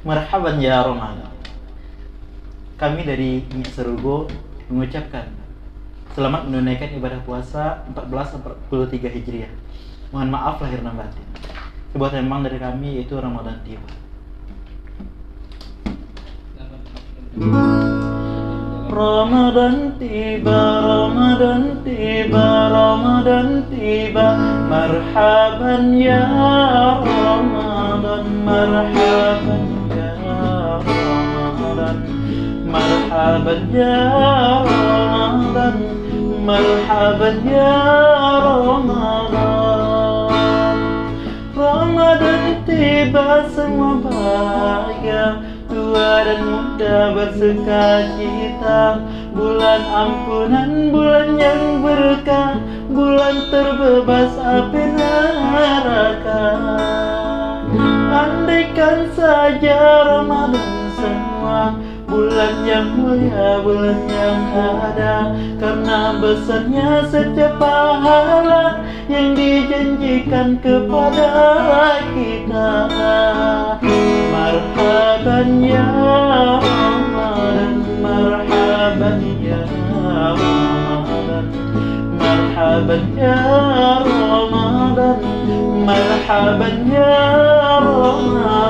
Marhaban ya Ramadan. Kami dari Minyak Serugo mengucapkan selamat menunaikan ibadah puasa 1443 Hijriah. Mohon maaf lahir dan batin. Sebuah tembang dari kami yaitu Ramadan tiba. Ramadan tiba, Ramadan tiba, Ramadan tiba. Marhaban ya Ramadan, marhaban ya Ramadan, marhaban ya Ramadan, marhaban ya Ramadan. Ramadan tiba, semua bahagia, tua dan muda bersukacita. Bulan ampunan, bulan yang berkah, bulan terbebas api neraka. Andaikan saja Ramadan semua, bulan yang mulia, bulan yang ada, karena besarnya setiap pahala yang dijanjikan kepada kita. Marhaban ya Ramadan, marhaban ya Ramadan, marhaban ya Ramadan, marhaban ya Ramadan.